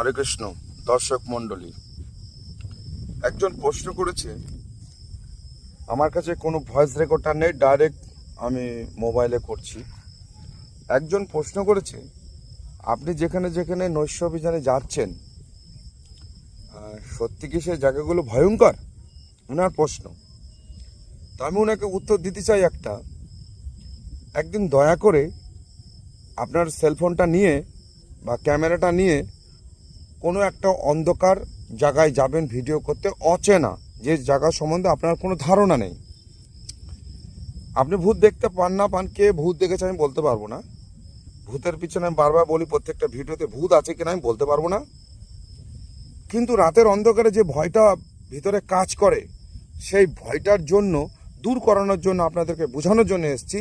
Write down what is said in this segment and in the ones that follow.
হরে কৃষ্ণ। দর্শক মণ্ডলী, একজন প্রশ্ন করেছে, আমার কাছে কোনো ভয়েস রেকর্ডার নেই, ডাইরেক্ট আমি মোবাইলে করছি। একজন প্রশ্ন করেছে, আপনি যেখানে যেখানে নৈশ অভিযানে যাচ্ছেন সত্যি কি সেই জায়গাগুলো ভয়ঙ্কর? ওনার প্রশ্ন। তো আমি ওনাকে উত্তর দিতে চাই একদিন দয়া করে আপনার সেলফোনটা নিয়ে বা ক্যামেরাটা নিয়ে কোনো একটা অন্ধকার জায়গায় যাবেন ভিডিও করতে, অচেনা যে জায়গা সম্বন্ধে আপনার কোনো ধারণা নেই। আপনি ভূত দেখতে পান না পান, কে ভূত দেখেছে আমি বলতে পারবো না। ভূতের পিছনে আমি বারবার বলি, প্রত্যেকটা ভিডিওতে ভূত আছে কিনা আমি বলতে পারবো না। কিন্তু রাতের অন্ধকারে যে ভয়টা ভিতরে কাজ করে, সেই ভয়টার জন্য দূর করানোর জন্য আপনাদেরকে বোঝানোর জন্য এসেছি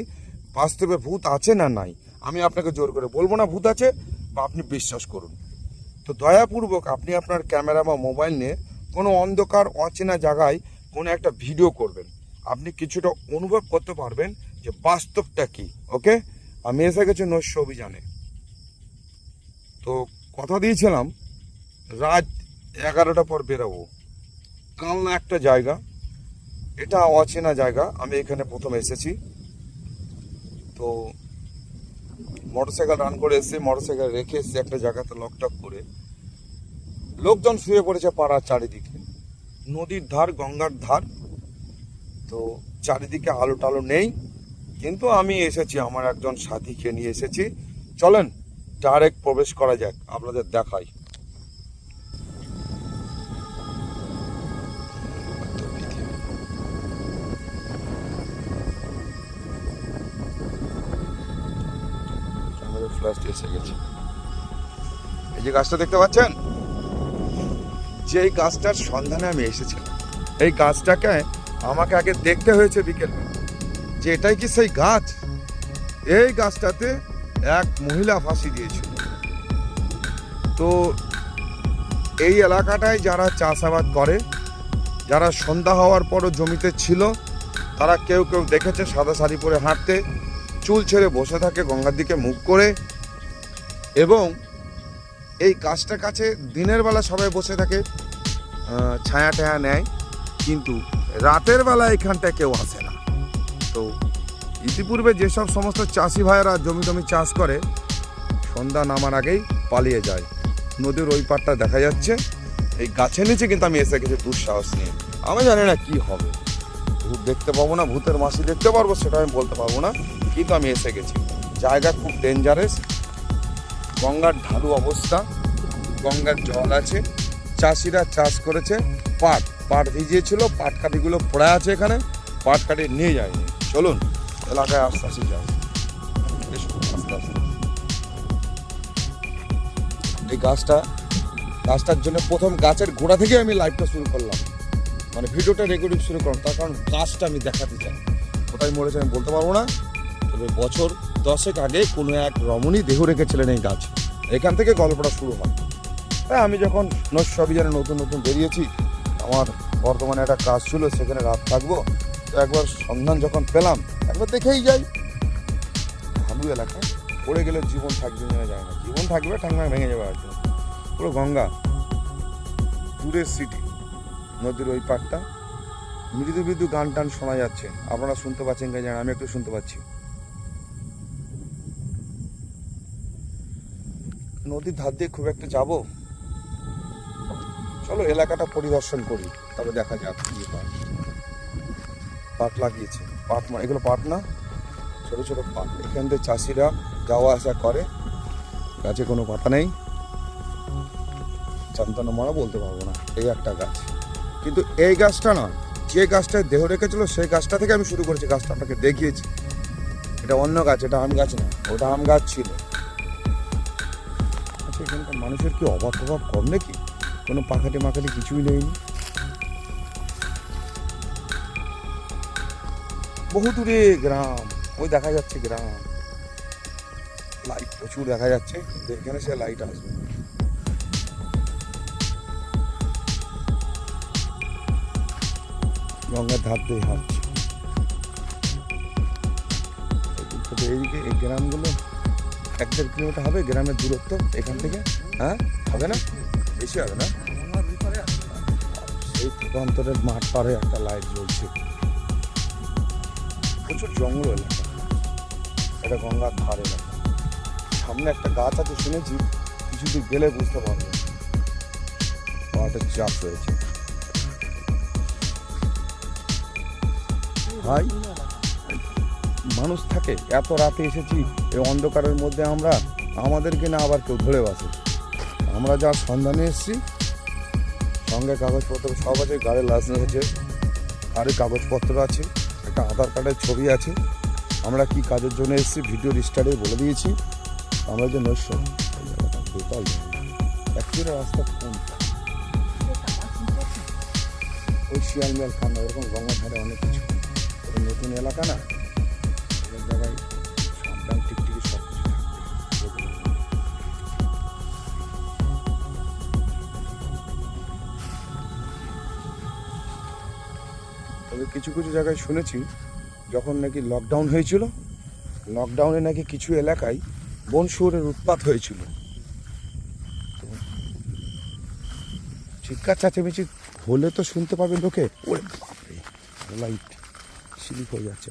বাস্তবে ভূত আছে না নাই। আমি আপনাকে জোর করে বলবো না ভূত আছে, বা আপনি বিশ্বাস করুন। তো দয়াপূর্বক আপনি আপনার ক্যামেরা বা মোবাইল নিয়ে কোনো অন্ধকার অচেনা জায়গায় কোনো একটা ভিডিও করবেন, আপনি কিছুটা অনুভব করতে পারবেন যে বাস্তবটা কি। ওকে, আমি এসে গেছি নৈশ অভিযানে। তো কথা দিয়েছিলাম রাত 11টার পর বেরোবো। কালনা একটা জায়গা, এটা অচেনা জায়গা, আমি এখানে প্রথম এসেছি। তো মোটরসাইকেল রান করে এসেছি, মোটরসাইকেল রেখে এসেছি একটা জায়গাতে লকটক করে। লোকজন শুয়ে পড়েছে পাড়ার চারিদিকে, নদীর ধার, গঙ্গার ধার। তো চারিদিকে আলো টালো নেই, কিন্তু আমি এসেছি আমার একজন সাথীকে নিয়ে এসেছি। চলেন ডাইরেক্ট প্রবেশ করা যাক, আপনাদের দেখাই। ক্যামেরা ফ্ল্যাশ এসে গেছে। এই যে গাছটা দেখতে পাচ্ছেন, যে গাছটার সন্ধানে আমি এসেছিলাম, এই গাছটাকে আমাকে আগে দেখতে হয়েছে বিকেল, যে এটাই কি সেই গাছ। এই গাছটাতে এক মহিলা ফাঁসি দিয়েছিল। তো এই এলাকাটায় যারা চাষাবাদ করে, যারা সন্ধ্যা হওয়ার পরও জমিতে ছিল, তারা কেউ কেউ দেখেছে সাদা শাড়ি পরে হাঁটতে, চুল ছেড়ে বসে থাকে গঙ্গার দিকে মুখ করে। এবং এই গাছটার কাছে দিনের বেলা সবাই বসে থাকে, ছায়া টায়া নেয়, কিন্তু রাতের বেলা এখানটায় কেউ আসে না। তো ইতিপূর্বে যেসব সমস্ত চাষি ভাইয়েরা জমি চাষ করে, সন্ধ্যা নামার আগেই পালিয়ে যায়। নদীর ওই পাড়টা দেখা যাচ্ছে, এই গাছের নিচে কিন্তু আমি এসে গেছি দুঃসাহস নিয়ে। আমি জানি না কি হবে, ভূত দেখতে পাবো না ভূতের মাসি দেখতে পারবো সেটা আমি বলতে পারবো না, কিন্তু আমি এসে গেছি। জায়গা খুব ডেঞ্জারাস, গঙ্গার ঢালু অবস্থা, গঙ্গার জল আছে, চাষিরা চাষ করেছে, পাট ভিজিয়েছিল, পাট কাঠিগুলো পড়ে আছে এখানে, পাট কাঠি নিয়ে যায়নি। চলুন এলাকায় আস্তে আস্তে যাই, আস্তে আস্তে। এই গাছটার জন্য প্রথম গাছের গোড়া থেকে আমি লাইভটা শুরু করলাম, মানে ভিডিওটা রেকর্ডিং শুরু করলাম, তার কারণ গাছটা আমি দেখাতে চাই। কোথায় মরেছে আমি বলতে পারবো না, তবে বছর 10 আগে কোনো এক রমণী দেহ রেখেছিলেন এই গাছ। এখান থেকে গল্পটা শুরু হয়। তাই আমি যখন নৈশ অভিযানে নতুন বেরিয়েছি, আমার বর্তমানে একটা কাজ ছিল, সেখানে রাত থাকবো। তো একবার সন্ধান যখন পেলাম, একবার দেখেই যাই। ভালু এলাকা, পড়ে গেলে জীবন থাকবে না, যায় না, জীবন থাকবে ঠাঙ্গা ভেঙে যাবে একদম। পুরো গঙ্গা, দূরের সিটি, নদীর ওই পাড়টা, মৃদু গান টান শোনা যাচ্ছে। আপনারা শুনতে পাচ্ছেন কি জানেন, আমি একটু শুনতে পাচ্ছি। নদীর ধার দিয়ে খুব একটা যাবো, চলো এলাকাটা পরিদর্শন করি, তবে দেখা যাক কি হয়। পাট লাগিয়েছে, এগুলো পাট না, ছোট ছোট পাট। এখান থেকে চাষিরা যাওয়া আসা করে, গাছে কোনো পাতা নেই, চান্তনা মারা বলতে পারবো না। এই একটা গাছ, কিন্তু এই গাছটা না, যে গাছটায় দেহ রেখেছিল সেই গাছটা থেকে আমি শুরু করেছি। গাছটা আপনাকে দেখিয়েছি, এটা অন্য গাছ, এটা আম গাছ না, ওটা আম গাছ ছিল। আচ্ছা, এখানকার মানুষের কি অভাব কম নাকি? কোনো পাখাটি কিছুই নেই। বহু দূরে গ্রাম, ওই দেখা যাচ্ছে গ্রাম, লাইট প্রচুর দেখা যাচ্ছে, এখানে সে লাইট আসবে। গঙ্গার ধার দিয়ে হাঁটছে, এইদিকে এই গ্রামগুলো 1-1.5 কিলোমিটার হবে গ্রামের দূরত্ব এখান থেকে। হ্যাঁ, হবে না? বেশি হবে না? এই প্রান্তরের মাঠ পারে একটা লাইট জ্বলছে। প্রচুর জঙ্গল এলাকা, এটা গঙ্গার ধার এলাকা। সামনে একটা গাছ আছে শুনেছি, কিছুদিন গেলে বুঝতে পারবে একটা চাপ রয়েছে। ভাই মানুষ থাকে, এত রাতে এসেছি এই অন্ধকারের মধ্যে, আমরা আমাদেরকে না আবার কেউ ধরে বসে। আমরা যা সন্ধানে এসেছি, সঙ্গে কাগজপত্র সব আছে, গাড়ির লাইসেন্স আছে, গাড়ির কাগজপত্র আছে, একটা আধার কার্ডের ছবি আছে। আমরা কি কাজের জন্য এসেছি ভিডিও স্টার্টে বলে দিয়েছি। আমরা যে নৈশ বেতাল অ্যাকচুয়ালি রাস্তা কোনটা, ওই শিয়ালমিয়াল খান্না এরকম গঙ্গার ধারে অনেক কিছু, নতুন এলাকা না, অনেক জায়গায় সাবধান টিকটিকি সব কিছু থাকবে। তবে কিছু কিছু জায়গায় শুনেছি যখন নাকি লকডাউন হয়েছিল, লকডাউনে নাকি কিছু এলাকায় বন শুয়োরের উৎপাত হয়েছিল। চিৎকার চেঁচামেচি হলে তো শুনতে পাবে লোকে। ওরে বাপরে, লাইট স্লিপ হয়ে যাচ্ছে।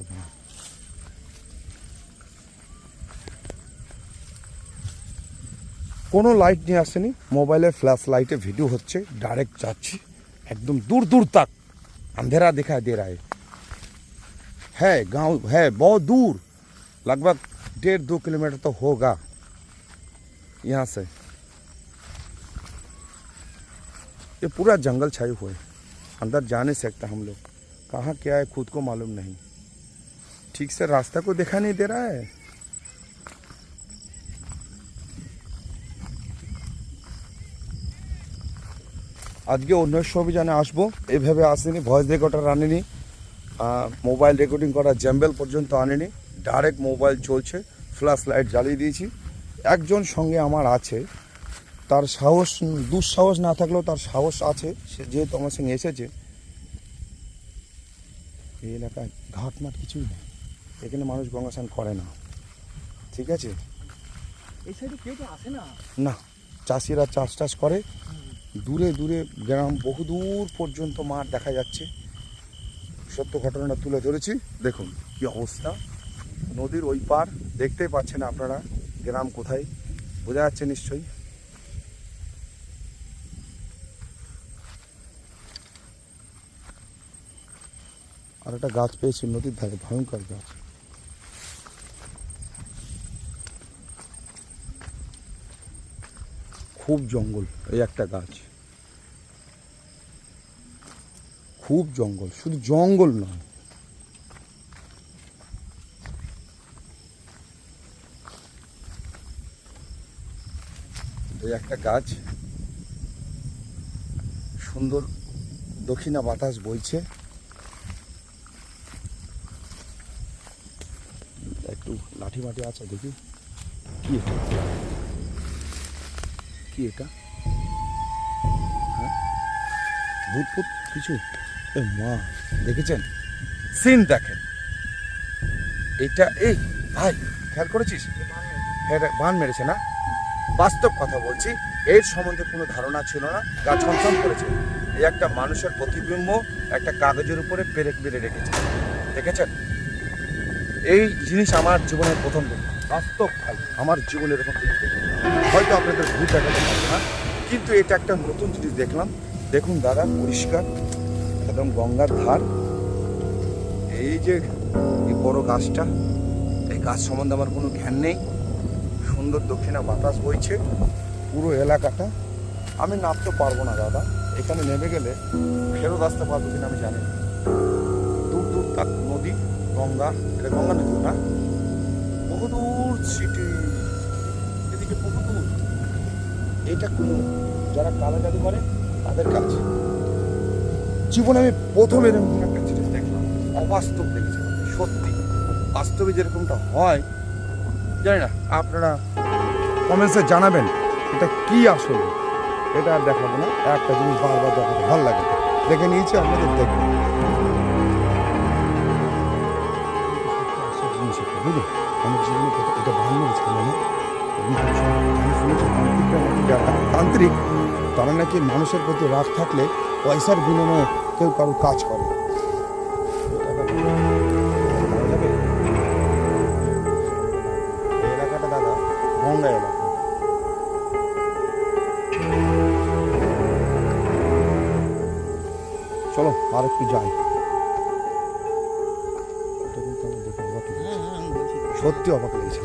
কোনো লাইট নিয়ে আসেনি, মোবাইলে ফ্ল্যাশ লাইটে ভিডিও হচ্ছে, ডাইরেক্ট যাচ্ছি एकदम दूर दूर तक अंधेरा दिखाई दे रहा है गांव है बहुत दूर, लगभग 1.5-2 किलोमीटर तो होगा यहाँ से। ये पूरा जंगल छाए हुए, अंदर जा नहीं सकता हम लोग, कहाँ क्या है खुद को मालूम नहीं, ठीक से रास्ता को देखा नहीं दे रहा है। আজকে অন্যের অভিযানে আসবো, এভাবে আসিনি, ভয়েস রেকর্ডার আনিনি, মোবাইল রেকর্ডিং করা জ্যাম্বেল পর্যন্ত আনিনি, ডাইরেক্ট মোবাইল চলছে, ফ্ল্যাশ লাইট জ্বালিয়ে দিয়েছি। একজন সঙ্গে আমার আছে, তার সাহস, দুঃসাহস না থাকলেও তার সাহস আছে, সে যেহেতু আমার সঙ্গে এসেছে। এই এলাকায় ঘাট মাঠ কিছুই নেই, এখানে মানুষ গঙ্গা স্নান করে না, ঠিক আছে? এই সাইডে কেউ তো আসে না, না, চাষিরা চাষ টাস করে, দূরে দূরে গ্রাম, বহু দূর পর্যন্ত মাঠ দেখা যাচ্ছে। সত্য ঘটনাটা তুলে ধরেছি, দেখুন কি অবস্থা, নদীর ওই পার দেখতেই পাচ্ছেন আপনারা, গ্রাম কোথায় বোঝা যাচ্ছে নিশ্চয়ই। আর একটা গাছ পেয়েছি নদীর ধারে, ভয়ঙ্কর গাছ, খুব জঙ্গল, এই একটা গাছ, খুব জঙ্গল, শুধু জঙ্গল নয়, এই একটা গাছ, সুন্দর দক্ষিণা বাতাস বইছে, একটু লাঠি মাটি আছে, দেখি কি কি এটা, হ্যাঁ ভূত ভূত কিছু, এ মা দেখেছেন সিন, দেখেন এটা, এই ভাই খেয়াল করেছিস, হ্যাঁ বান মেরেছে না, বাস্তব কথা বলছি, এর সম্বন্ধে কোনো ধারণা ছিল না, গা ছমছম করেছে, এই একটা মানুষের প্রতিবিম্ব একটা কাগজের উপরে পেরেক মেরে রেখেছে, দেখেছেন? এই জিনিস আমার জীবনের প্রথম দিন, বাস্তব ভাই আমার জীবনে এরকম জিনিস দেখলাম, হয়তো আপনাদের ভূত দেখাতে পারবো না, কিন্তু এটা একটা নতুন জিনিস দেখলাম। দেখুন দাদা, পরিষ্কার একদম গঙ্গার ধার, এই যে এই বড় গাছটা, এই গাছ সম্বন্ধে আমার কোনো জ্ঞান নেই, সুন্দর দক্ষিণা বাতাস বইছে, পুরো এলাকাটা আমি নামতে পারবো না দাদা, এখানে নেমে গেলে ফেরত আসতে পারবো কিনা আমি জানি না। দূর দূর তাক নদী, গঙ্গা, এটা গঙ্গা নদী না, বহুদূর সিটি, এদিকে বহুদূর, এটা কোনো যারা কালো জাদু করে তাদের কাজ। জীবনে আমি প্রথম এরকম একটা জিনিস দেখলাম, অবাস্তব দেখেছি, সত্যি বাস্তবে যেরকমটা হয় জানি না, আপনারা কমেন্টসে জানাবেন এটা কি আসলে, এটা আর দেখাবো না, একটা জিনিস বারবার দেখাতে ভালো লাগে, দেখে নিয়েছি আপনাদের দেখবেন জিনিস একটা, বুঝলি আমার জীবনে এটা ভালো লেগেছে, মানে আমি শুনেছি তান্ত্রিকরা নাকি, যারা তান্ত্রিক তারা নাকি মানুষের প্রতি রাগ থাকলে পয়সার বিনিময়ে কেউ কারো কাজ করে। এই এলাকাটা দাদা গঙ্গা এলাকা। চলো আর একটু যাই। এটা কিন্তু আমি দেখে অবাক হয়েছি। সত্যি অবাক লেগেছে।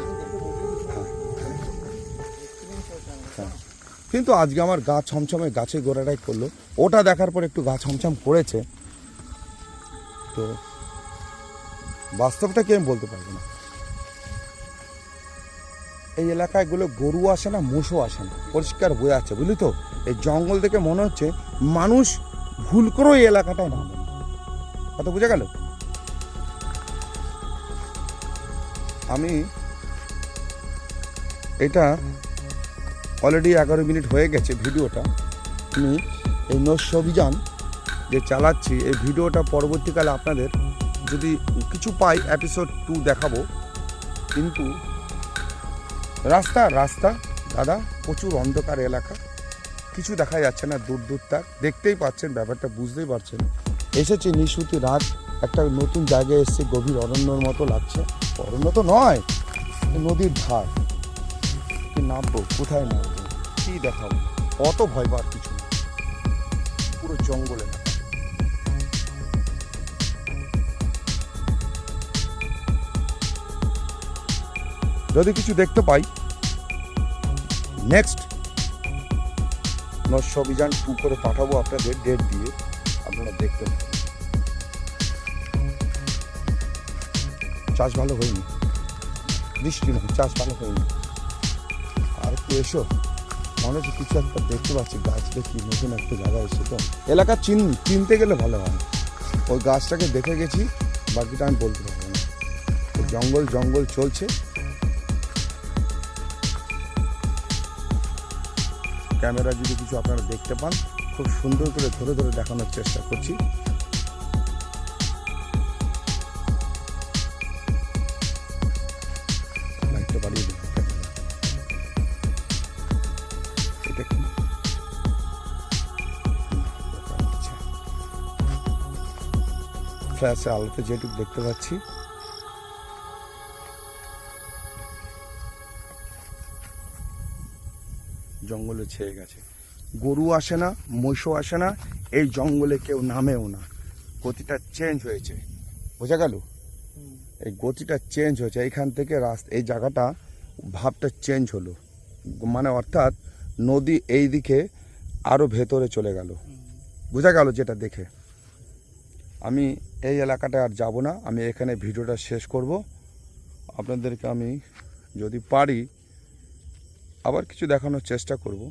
হ্যাঁ। কিন্তু আজকে আমার গা ছমছমে গাছে গোড়াটাই করলো। ওটা দেখার পর একটু গা ছমছম করেছে। তো বাস্তবটা কি আমি বলতে পারবো না। এই এলাকায়গুলো গরু আসে না, মোষও আসে না, পরিষ্কার বোঝা যাচ্ছে, বুঝলি তো। এই জঙ্গল থেকে মনে হচ্ছে মানুষ ভুল করেও এই এলাকাটায় নামে। কত বোঝা গেল? আমি এটা অলরেডি 11 মিনিট হয়ে গেছে ভিডিওটা। আমি এই নস্য অভিযান যে চালাচ্ছি, এই ভিডিওটা পরবর্তীকালে আপনাদের যদি কিছু পাই এপিসোড 2 দেখাবো। কিন্তু রাস্তা দাদা প্রচুর অন্ধকার এলাকা, কিছু দেখা যাচ্ছে না, দূর তাক। দেখতেই পাচ্ছেন, ব্যাপারটা বুঝতেই পারছেন। এসেছি নিশুতি রাত, একটা নতুন জায়গায় এসেছি, গভীর অরণ্যর মতো লাগছে। অরণ্য তো নয়, নদীর ধার। কি নামবো, কোথায় নামবো, কি দেখাবো? অত ভয় পাওয়ার কিছু না, পুরো জঙ্গল এলাকা। যদি কিছু দেখতে পাই, নেক্সট নস্য অভিযান 2 করে পাঠাবো আপনাদের, ডেট দিয়ে। আপনারা দেখতে পাবেন। চাষ ভালো হয়নি, বৃষ্টি নয়, চাষ ভালো হয়নি। আর একটু এসো, মনে হচ্ছে কিছু একটা দেখতে পাচ্ছি, গাছ দেখি, নতুন একটা জায়গায় এসে তো। এলাকা চিনতে গেলে ভালো হয়। ওই গাছটাকে দেখে গেছি, বাকিটা আমি বলতে পারবো না। জঙ্গল চলছে। ক্যামেরা যদি কিছু আপনারা দেখতে পান, খুব সুন্দর করে ধরে দেখানোর চেষ্টা করছি। লাইটটা বাড়িয়ে দিন। এটা কি? ফ্ল্যাশে আলোতে যেটুকু দেখতে পাচ্ছি, জঙ্গলে ছেয়ে গেছে। গরু আসে না, মহিষও আসে না, এই জঙ্গলে কেউ নামেও না। গতিটা চেঞ্জ হয়েছে, বোঝা গেল? এই গতিটা চেঞ্জ হয়েছে। এইখান থেকে এই জায়গাটা ভাবটা চেঞ্জ হলো, মানে অর্থাৎ নদী এই দিকে আরো ভেতরে চলে গেল। বোঝা গেল যেটা দেখে। আমি এই এলাকাটা আর যাব না, আমি এখানে ভিডিওটা শেষ করব। আপনাদেরকে আমি যদি পারি আবার কিছু দেখানোর চেষ্টা করব।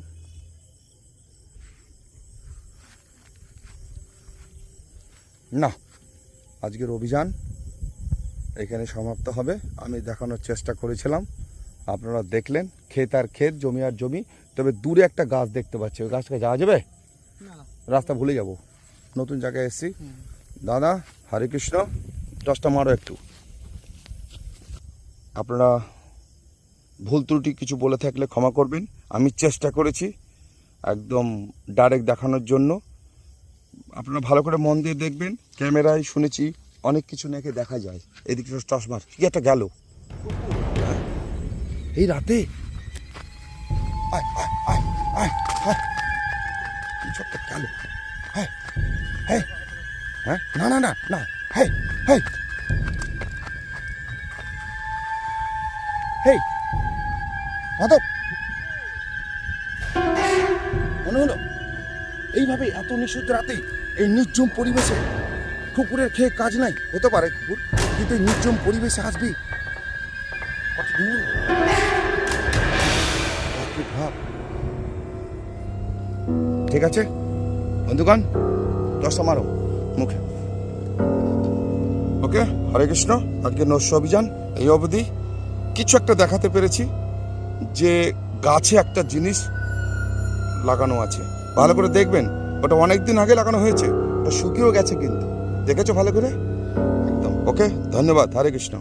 না, আজকের অভিযান এখানে সমাপ্ত হবে। আমি দেখানোর চেষ্টা করেছিলাম, আপনারা দেখলেন। ক্ষেত আর ক্ষেত, জমি আর জমি। তবে দূরে একটা গাছ দেখতে পাচ্ছি, ওই গাছটাকে যাওয়া যাবে? রাস্তা ভুলে যাব, নতুন জায়গায় এসেছি। দাদা হরে কৃষ্ণ, দশটা মারো একটু। আপনারা ভুল ত্রুটি কিছু বলে থাকলে ক্ষমা করবেন। আমি চেষ্টা করেছি একদম ডাইরেক্ট দেখানোর জন্য। আপনারা ভালো করে মন দিয়ে দেখবেন। ক্যামেরায় শুনেছি অনেক কিছু নাকি দেখা যায়। এদিকে চশমার কি একটা গেল এই রাতে। কিছু একটা গেল। হ্যাঁ, না না না না, হেই হেই হেই মাধব, মনে হলো এইভাবে এত নিশুদ্ধ রাতে, এই নির্জন পরিবেশে, কুকুরের খেয়ে কাজ নাই, হতে পারে কুকুর, কিন্তু এই নির্জন পরিবেশে আসবি কত দূর। ভাব। ঠিক আছে বন্ধুগণ, 10টা মারো মুখে। ওকে, হরে কৃষ্ণ। আজকে নস্য অভিযান এই অবধি। কিছু একটা দেখাতে পেরেছি যে গাছে একটা জিনিস লাগানো আছে, ভালো করে দেখবেন। ওটা অনেক দিন আগে লাগানো হয়েছে, ওটা শুকিয়েও গেছে, কিন্তু দেখেছো ভালো করে একদম। ওকে, ধন্যবাদ। হরে কৃষ্ণ।